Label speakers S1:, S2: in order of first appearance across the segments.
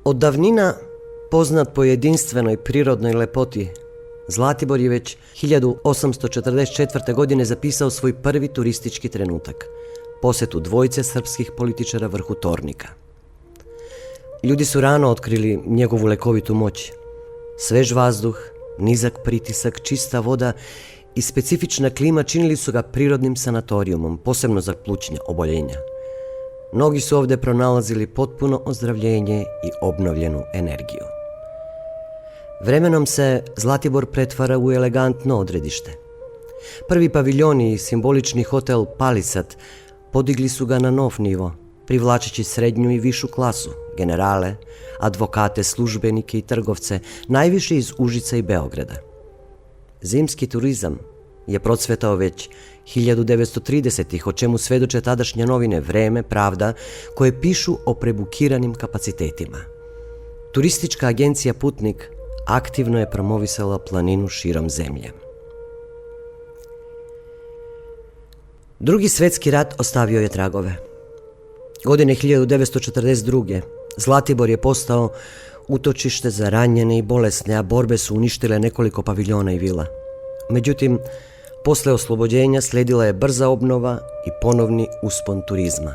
S1: Od davnina poznat po jedinstvenoj prirodnoj lepoti, Zlatibor je već 1844. godine zapisao svoj prvi turistički trenutak, posjetu dvojice srpskih političara vrhu Tornika. Ljudi su rano otkrili njegovu lekovitu moć. Svež vazduh, nizak pritisak, čista voda i specifična klima činili su ga prirodnim sanatorijumom, posebno za plućna oboljenja. Mnogi su ovdje pronalazili potpuno ozdravljenje i obnovljenu energiju. Vremenom se Zlatibor pretvara u elegantno odredište. Prvi paviljoni i simbolični hotel Palisat podigli su ga na nov nivo, privlačeći srednju i višu klasu, generale, advokate, službenike i trgovce, najviše iz Užica i Beograda. Zimski turizam je procvetao već 1930-ih, o čemu svedoče tadašnje novine Vreme, Pravda, koje pišu o prebukiranim kapacitetima. Turistička agencija Putnik aktivno je promovisala planinu širom zemlje. Drugi svjetski rat ostavio je tragove. Godine 1942. Zlatibor je postao utočište za ranjene i bolesne, a borbe su uništile nekoliko paviljona i vila. Međutim, posle oslobođenja slijedila je brza obnova i ponovni uspon turizma.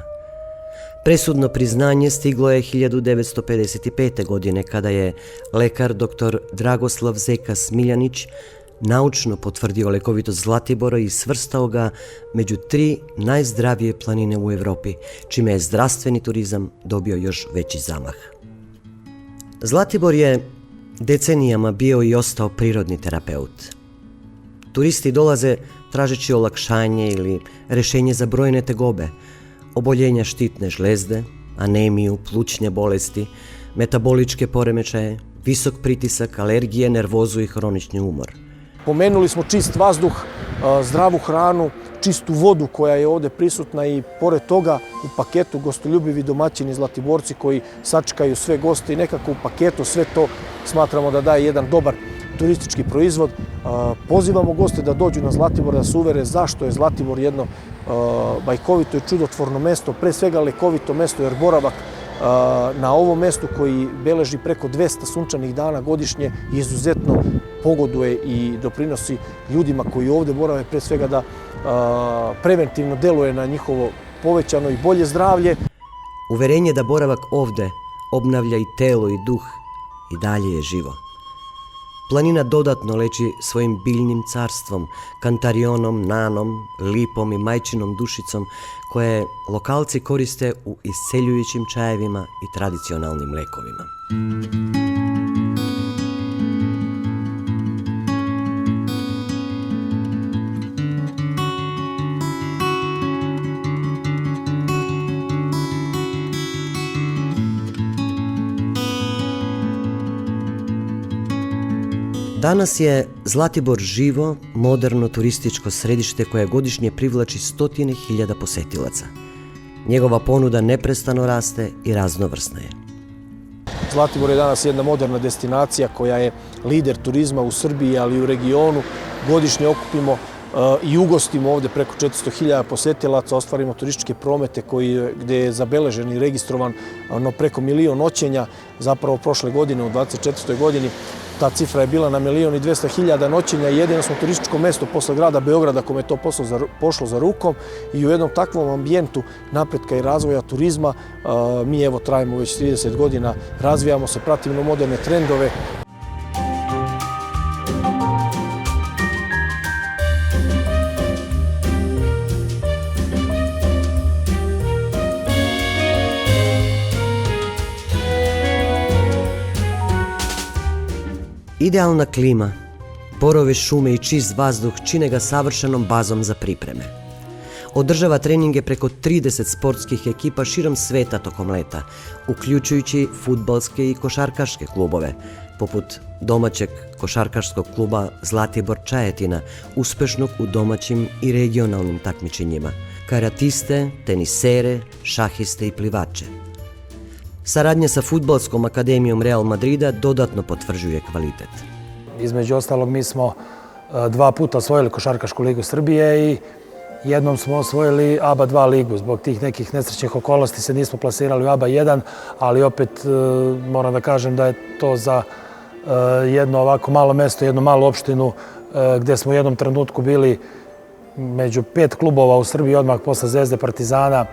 S1: Presudno priznanje stiglo je 1955. godine kada je lekar dr. Dragoslav Zeka Smiljanić naučno potvrdio lekovitost Zlatibora i svrstao ga među 3 najzdravije planine u Evropi, čime je zdravstveni turizam dobio još veći zamah. Zlatibor je decenijama bio i ostao prirodni terapeut. Turisti dolaze tražeći olakšanje ili rešenje za brojne tegobe, oboljenja štitne žlezde, anemiju, plućne bolesti, metaboličke poremećaje, visok pritisak, alergije, nervozu i hronični umor.
S2: Pomenuli smo čist vazduh, zdravu hranu, čistu vodu koja je ovdje prisutna i pored toga u paketu gostoljubivi domaćini Zlatiborci koji sačekaju sve goste i nekako u paketu sve to smatramo da daje jedan dobar turistički proizvod. Pozivamo goste da dođu na Zlatibor, da se uvere zašto je Zlatibor jedno bajkovito i čudotvorno mesto, pre svega lekovito mesto jer boravak na ovom mestu koji beleži preko 200 sunčanih dana godišnje izuzetno pogoduje i doprinosi ljudima koji ovdje borave, pre svega da preventivno deluje na njihovo povećano i bolje zdravlje.
S1: Uverenje da boravak ovde obnavlja i telo i duh i dalje je živo. Planina dodatno leči svojim biljnim carstvom, kantarionom, nanom, lipom i majčinom dušicom koje lokalci koriste u isceljujućim čajevima i tradicionalnim lekovima. Danas je Zlatibor živo, moderno turističko središte koje godišnje privlači 100.000 posetilaca. Njegova ponuda neprestano raste i raznovrsna je.
S2: Zlatibor je danas jedna moderna destinacija koja je lider turizma u Srbiji, ali i u regionu. Godišnje okupimo i ugostimo ovdje preko 400.000 posetilaca, ostvarimo turističke promete gdje je zabeležen i registrovan preko 1.000.000 noćenja. Zapravo prošle godine, u 2024. godini, ta cifra je bila na 1.200.000 noćenja i jedino smo turističko mesto posle grada Beograda kome je to pošlo za rukom i u jednom takvom ambijentu napretka i razvoja turizma mi evo trajimo već 30 godina, razvijamo se, pratimo moderne trendove.
S1: Idealna klima, borove šume i čist vazduh čine ga savršenom bazom za pripreme. Održava treninge preko 30 sportskih ekipa širom sveta tokom leta, uključujući fudbalske i košarkaške klubove, poput domaćeg košarkaškog kluba Zlatibor Čajetina, uspešnog u domaćim i regionalnim takmičenjima, karatiste, tenisere, šahiste i plivače. Saradnja sa Fudbalskom akademijom Real Madrida dodatno potvrđuje kvalitet.
S3: Između ostalog, mi smo 2 puta osvojili Košarkašku ligu Srbije i jednom smo osvojili ABA 2 ligu. Zbog tih nekih nesrećnih okolnosti se nismo plasirali u ABA 1, ali opet moram da kažem da je to za jedno ovako malo mesto, jednu malu opštinu gde smo u jednom trenutku bili među 5 klubova u Srbiji, odmah posle Zvezde, Partizana,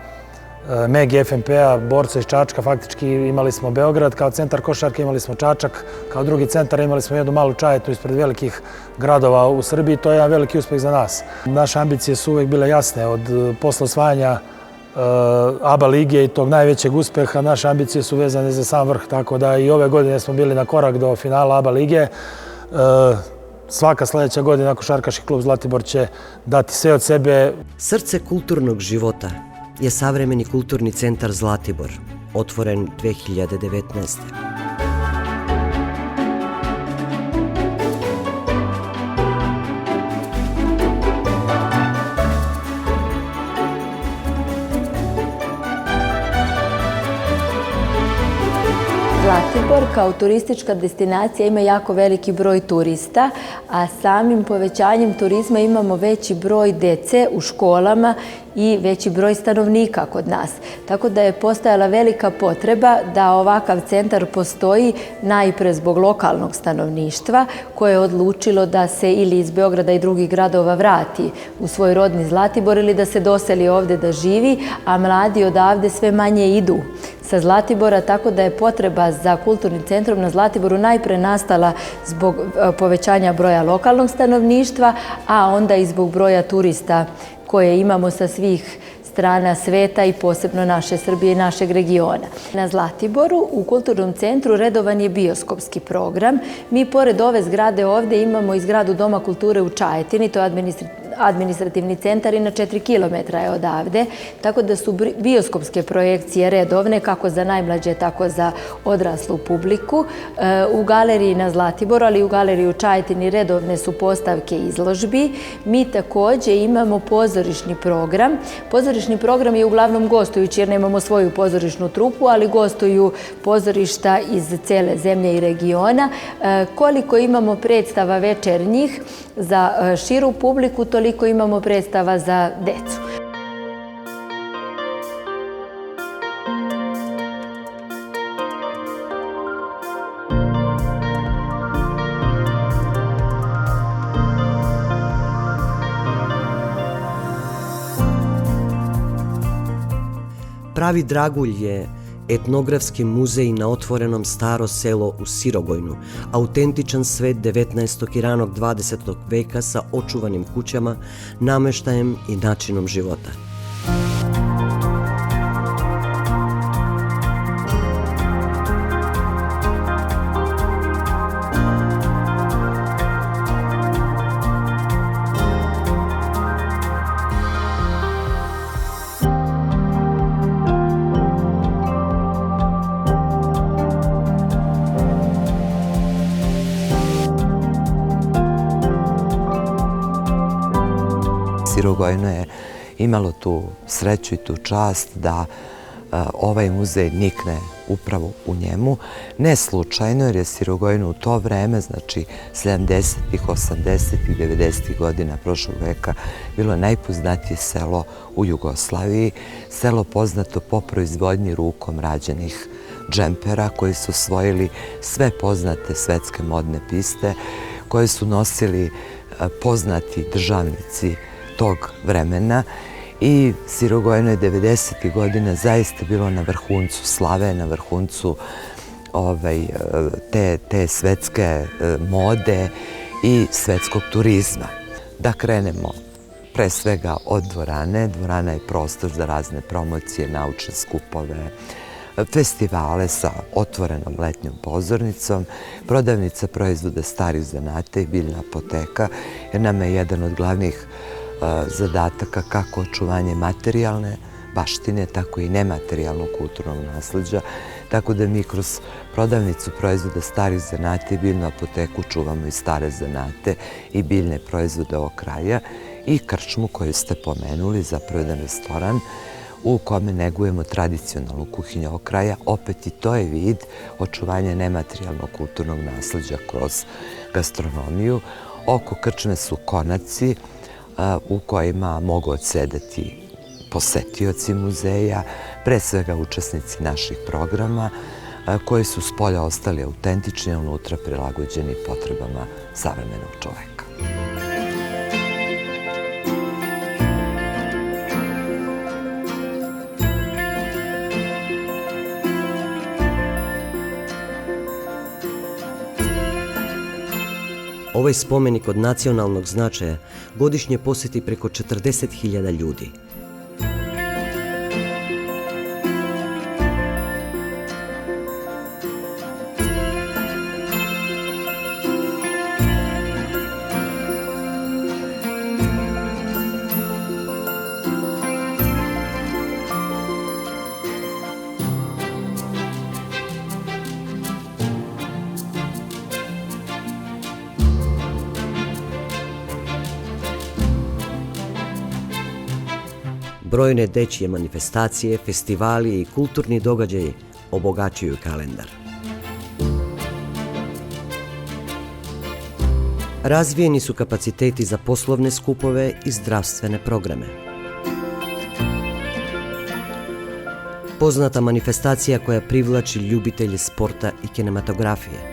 S3: Megi, FNP-a, Borca iz Čačka. Faktički imali smo Beograd kao centar košarke, imali smo Čačak kao drugi centar, imali smo jednu malu Čajetinu ispred velikih gradova u Srbiji. To je jedan veliki uspeh za nas. Naše ambicije su uvek bile jasne. Od posle osvajanja ABA lige i tog najvećeg uspeha, naše ambicije su vezane za sam vrh. Tako da i ove godine smo bili na korak do finala ABA lige. Svaka sledeća godina Košarkaški klub Zlatibor će dati sve od sebe.
S1: Srce kulturnog života je savremeni kulturni centar Zlatibor, otvoren 2019.
S4: Zlatibor kao turistička destinacija ima jako veliki broj turista, a samim povećanjem turizma imamo veći broj dece u školama i veći broj stanovnika kod nas. Tako da je postojala velika potreba da ovakav centar postoji najpre zbog lokalnog stanovništva koje je odlučilo da se ili iz Beograda i drugih gradova vrati u svoj rodni Zlatibor ili da se doseli ovde da živi, a mladi odavde sve manje idu sa Zlatibora, tako da je potreba za kulturnim centrom na Zlatiboru najpre nastala zbog povećanja broja lokalnog stanovništva, a onda i zbog broja turista koje imamo sa svih strana sveta i posebno naše Srbije i našeg regiona. Na Zlatiboru u kulturnom centru redovan je bioskopski program. Mi pored ove zgrade ovde imamo i zgradu Doma kulture u Čajetini, to je administrativni centar i na 4 km je odavde, tako da su bioskopske projekcije redovne kako za najmlađe, tako za odraslu publiku. U galeriji na Zlatiboru, ali i u galeriji u Čajetini redovne su postavke izložbi. Mi takođe imamo pozorišni program. Pozorišni program je uglavnom gostujući jer nemamo svoju pozorišnu trupu, ali gostuju pozorišta iz cele zemlje i regiona. Koliko imamo predstava večernjih za širu publiku, toliko imamo predstava za decu.
S1: Pravi dragulj je etnografski muzej na otvorenom Staro selo u Sirogojnu, autentičan svet 19. i ranog 20. veka sa očuvanim kućama, nameštajem i načinom života.
S5: Sirogojno je imalo tu sreću i tu čast da ovaj muzej nikne upravo u njemu. Ne slučajno, jer je Sirogojno u to vreme, znači 70-ih, 80-ih, 90-ih godina prošlog veka, bilo najpoznatije selo u Jugoslaviji. Selo poznato po proizvodnji rukom rađenih džempera koji su osvojili sve poznate svetske modne piste, koje su nosili poznati državnici tog vremena i Sirogojno je 90. godina zaista bilo na vrhuncu slave, na vrhuncu te svetske mode i svetskog turizma. Da krenemo pre svega od dvorane. Dvorana je prostor za razne promocije, naučne skupove, festivale sa otvorenom letnjom pozornicom, prodavnica proizvoda starih zanata i biljna apoteka, jer nama je jedan od glavnih zadataka kako očuvanje materijalne baštine, tako i nematerijalnog kulturnog nasleđa, tako da mi kroz prodavnicu proizvoda starih zanata i biljnu apoteku čuvamo i stare zanate i biljne proizvode ovog kraja i krčmu koju ste pomenuli, zapravo jedan restoran u kome negujemo tradicionalnu kuhinju ovog kraja. Opet i to je vid očuvanja nematerijalnog kulturnog nasleđa kroz gastronomiju. Oko krčme su konaci u kojima mogu odsedati posetioci muzeja, pre svega učesnici naših programa, koji su s polja ostali autentični, a unutra prilagođeni potrebama savremenog čoveka.
S1: Ovaj spomenik od nacionalnog značaja godišnje posjeti preko 40.000 ljudi. Brojne dečije manifestacije, festivali i kulturni događaji obogaćuju kalendar. Razvijeni su kapaciteti za poslovne skupove i zdravstvene programe. Poznata manifestacija koja privlači ljubitelje sporta i kinematografije.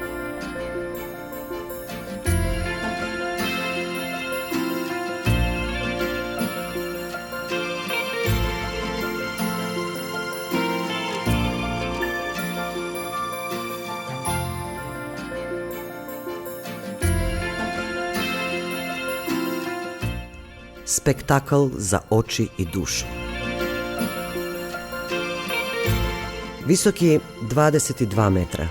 S1: Spektakl za oči i dušu. Visoki 22 metra,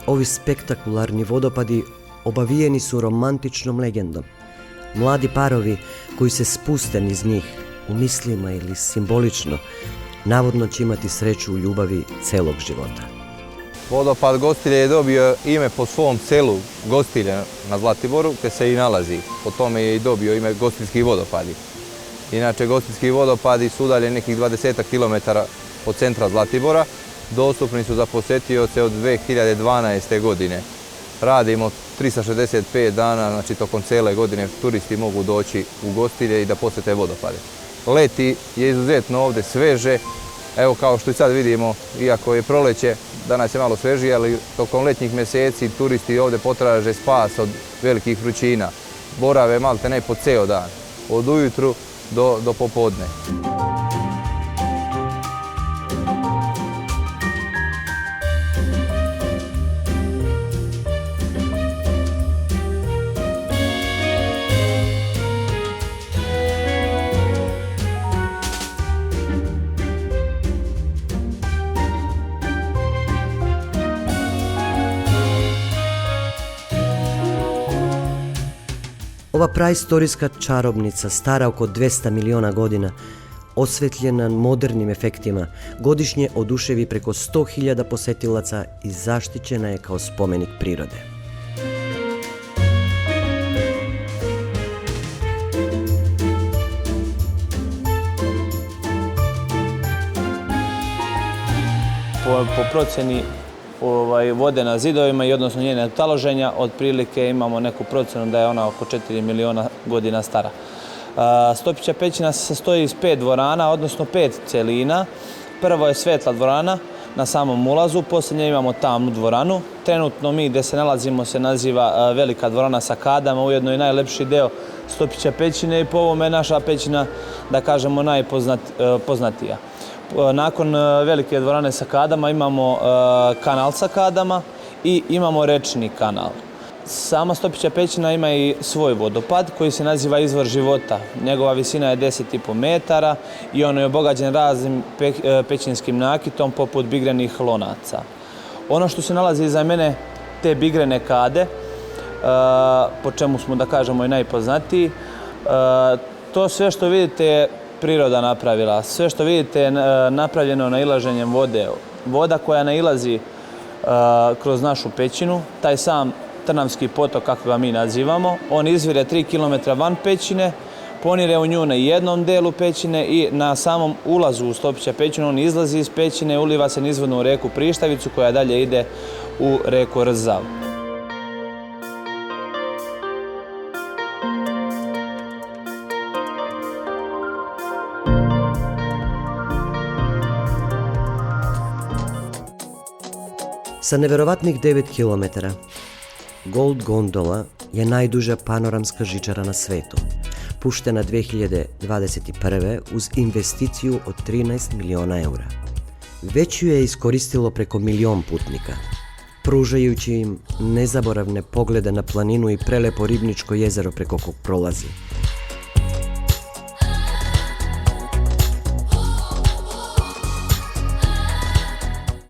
S1: ovi spektakularni vodopadi obavijeni su romantičnom legendom. Mladi parovi koji se spuste niz njih, u mislima ili simbolično, navodno će imati sreću u ljubavi celog života.
S6: Vodopad Gostilje je dobio ime po svom selu Gostilje na Zlatiboru, gdje se i nalazi. Po tome je i dobio ime Gostiljski vodopadi. Inače, Gostiljski vodopadi su udaljeni nekih 20 km od centra Zlatibora. Dostupni su za posetioce od 2012. godine. Radimo 365 dana, znači tokom cijele godine turisti mogu doći u Gostilje i da posjete vodopade. Leti je izuzetno ovdje sveže. Evo, kao što i sad vidimo, iako je proleće, danas je malo svežije, ali tokom letnjih mjeseci turisti ovdje potraže spas od velikih vrućina. Borave malte ne po ceo dan, od ujutru do popodne.
S1: Ova praistorijska čarobnica, stara oko 200 miliona godina, osvetljena modernim efektima, godišnje oduševi preko 100.000 posetilaca i zaštićena je kao spomenik prirode.
S7: Po procjeni vode na zidovima i odnosno njene taloženja, otprilike imamo neku procjenu da je ona oko 4 miliona godina stara. Stopića pećina se sastoji iz 5 dvorana, odnosno 5 celina. Prvo je svetla dvorana na samom ulazu, poslije nje imamo tamnu dvoranu. Trenutno mi gdje se nalazimo se naziva Velika dvorana sa kadama, ujedno i najlepši deo Stopića pećine i po ovome je naša pećina, da kažemo, najpoznatija. Nakon Velike dvorane sa kadama imamo kanal sa kadama i imamo rečni kanal. Sama Stopića pećina ima i svoj vodopad koji se naziva Izvor života. Njegova visina je 10,5 metara i on je obogaćen raznim pećinskim nakitom poput bigrenih lonaca. Ono što se nalazi iza mene, te bigrene kade, po čemu smo, da kažemo, i najpoznatiji, to sve što vidite je priroda napravila. Sve što vidite je napravljeno nailaženjem vode. Voda koja nailazi kroz našu pećinu, taj sam Trnavski potok, kako ga mi nazivamo, on izvire 3 km van pećine, ponire u nju na jednom delu pećine i na samom ulazu u Stopića pećinu on izlazi iz pećine, uliva se nizvodno u reku Prištavicu koja dalje ide u reku Rzav.
S1: Sa neverovatnih 9 km, Gold Gondola je najduža panoramska žičara na svetu, puštena 2021. uz investiciju od 13 miliona eura. Već ju je iskoristilo preko 1 milion putnika, pružajući im nezaboravne poglede na planinu i prelepo ribničko jezero preko kog prolazi.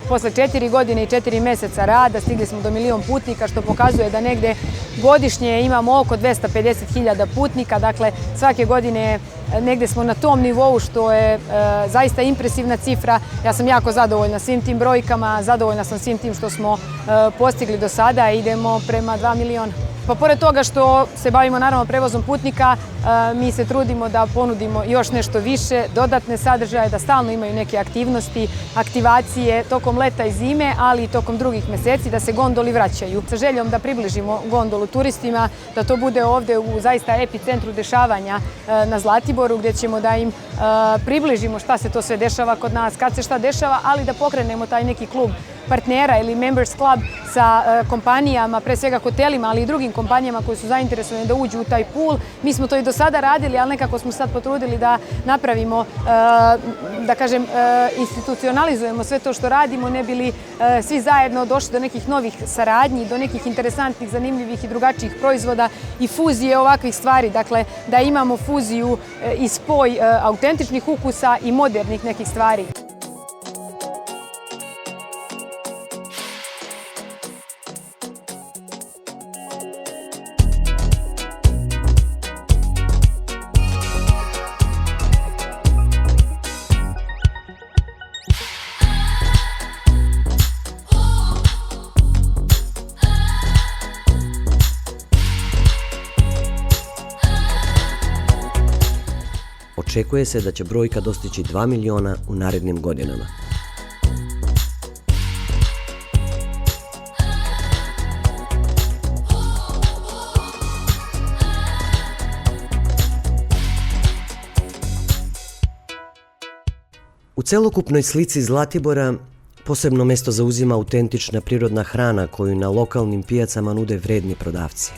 S8: Posle 4 godine i 4 meseca rada stigli smo do 1 milion putnika, što pokazuje da negde godišnje imamo oko 250.000 putnika. Dakle, svake godine negde smo na tom nivou, što je zaista impresivna cifra. Ja sam jako zadovoljna svim tim brojkama, zadovoljna sam svim tim što smo postigli do sada i idemo prema 2 miliona. Pa pored toga što se bavimo naravno prevozom putnika, mi se trudimo da ponudimo još nešto više, dodatne sadržaje, da stalno imaju neke aktivnosti, aktivacije tokom leta i zime, ali i tokom drugih meseci, da se gondoli vraćaju. Sa željom da približimo gondolu turistima, da to bude ovde u zaista epicentru dešavanja na Zlatiboru, gdje ćemo da im približimo šta se to sve dešava kod nas, kad se šta dešava, ali da pokrenemo taj neki klub partnera ili Members Club sa kompanijama, pre svega hotelima, ali i drugim kompanijama koji su zainteresovani da uđu u taj pool. Mi smo to i do sada radili, ali nekako smo sad potrudili da napravimo, da kažem, institucionalizujemo sve to što radimo, ne bili svi zajedno došli do nekih novih saradnji, do nekih interesantnih, zanimljivih i drugačijih proizvoda i fuzije ovakvih stvari. Dakle, da imamo fuziju i spoj autentičnih ukusa i modernih nekih stvari.
S1: Očekuje se da će brojka dostići 2 miliona u narednim godinama. U celokupnoj slici Zlatibora posebno mesto zauzima autentična prirodna hrana koju na lokalnim pijacama nude vredni prodavci.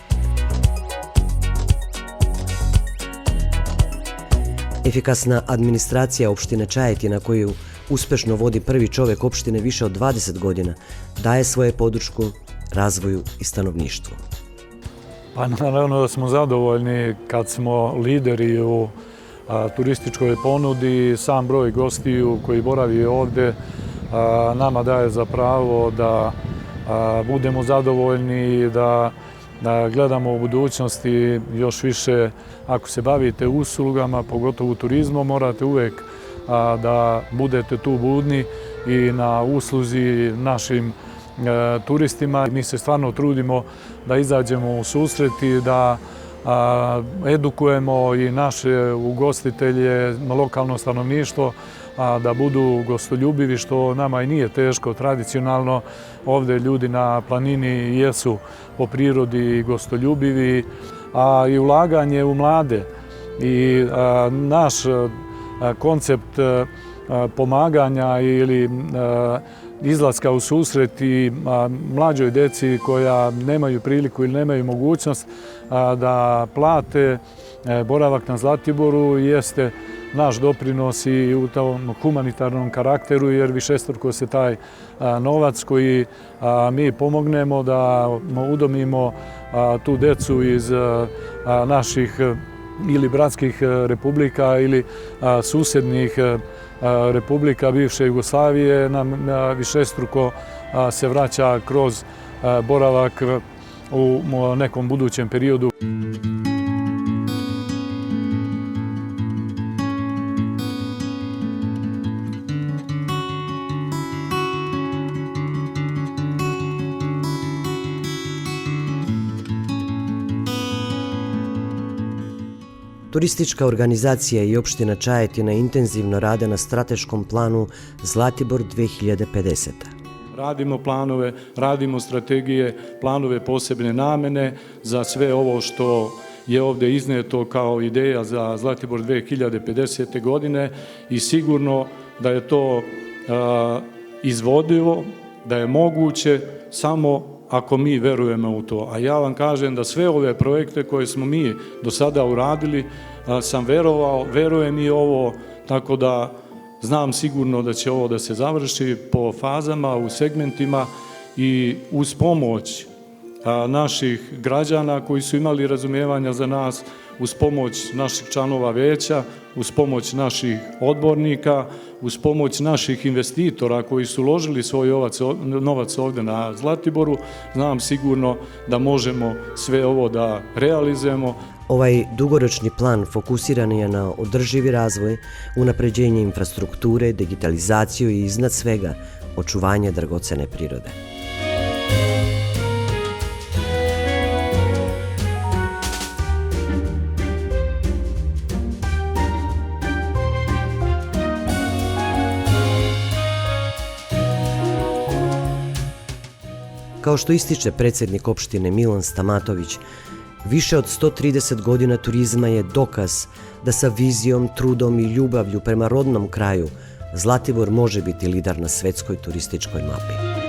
S1: Efikasna administracija opštine Čajetina, koju uspešno vodi prvi čovek opštine više od 20 godina, daje svoje podršku razvoju i stanovništvu.
S9: Pa naravno da smo zadovoljni kad smo lideri u turističkoj ponudi. Sam broj gostiju koji boravi ovde nama daje za pravo da budemo zadovoljni i da gledamo u budućnosti još više. Ako se bavite uslugama, pogotovo turizmom, morate uvek da budete tu budni i na usluzi našim turistima. Mi se stvarno trudimo da izađemo u susret i da edukujemo i naše ugostitelje, lokalno stanovništvo, da budu gostoljubivi, što nama i nije teško. Tradicionalno ovde ljudi na planini jesu po prirodi gostoljubivi, a i ulaganje u mlade i naš koncept pomaganja ili izlaska u susret i mlađoj deci koja nemaju priliku ili nemaju mogućnost da plate boravak na Zlatiboru jeste naš doprinos i u tom humanitarnom karakteru, jer višestruko se taj novac koji mi pomognemo da udomimo tu decu iz naših ili bratskih republika ili susednih republika bivše Jugoslavije nam višestruko se vraća kroz boravak u nekom budućem periodu.
S1: Turistička organizacija i opština Čajetina intenzivno rade na strateškom planu Zlatibor 2050.
S9: Radimo planove, radimo strategije, planove posebne namene za sve ovo što je ovdje izneto kao ideja za Zlatibor 2050. godine i sigurno da je to izvodivo, da je moguće samo ako mi verujemo u to. A ja vam kažem da sve ove projekte koje smo mi do sada uradili sam verovao, verujem i ovo, tako da znam sigurno da će ovo da se završi po fazama, u segmentima i uz pomoć naših građana koji su imali razumijevanja za nas, uz pomoć naših članova veća, uz pomoć naših odbornika, uz pomoć naših investitora koji su uložili svoj novac ovdje na Zlatiboru, znam sigurno da možemo sve ovo da realizujemo.
S1: Ovaj dugoročni plan fokusiran je na održivi razvoj, unapređenje infrastrukture, digitalizaciju i iznad svega očuvanje dragocene prirode. Kao što ističe predsjednik opštine Milan Stamatović, više od 130 godina turizma je dokaz da sa vizijom, trudom i ljubavlju prema rodnom kraju Zlatibor može biti lider na svetskoj turističkoj mapi.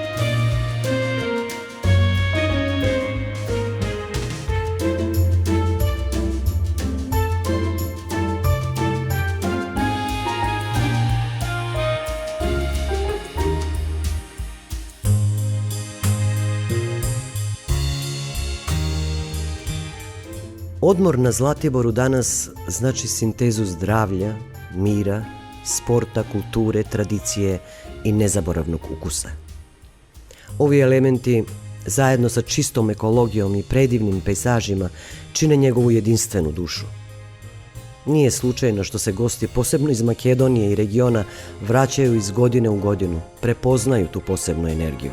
S1: Odmor na Zlatiboru danas znači sintezu zdravlja, mira, sporta, kulture, tradicije i nezaboravnog ukusa. Ovi elementi, zajedno sa čistom ekologijom i predivnim pejzažima, čine njegovu jedinstvenu dušu. Nije slučajno što se gosti, posebno iz Makedonije i regiona, vraćaju iz godine u godinu, prepoznaju tu posebnu energiju.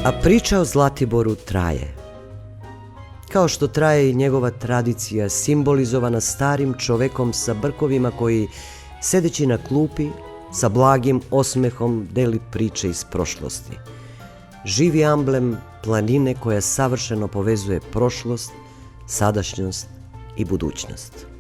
S1: A priča o Zlatiboru traje. Kao što traje i njegova tradicija simbolizovana starim čovekom sa brkovima koji, sedeći na klupi, sa blagim osmehom deli priče iz prošlosti. Živi amblem planine koja savršeno povezuje prošlost, sadašnjost i budućnost.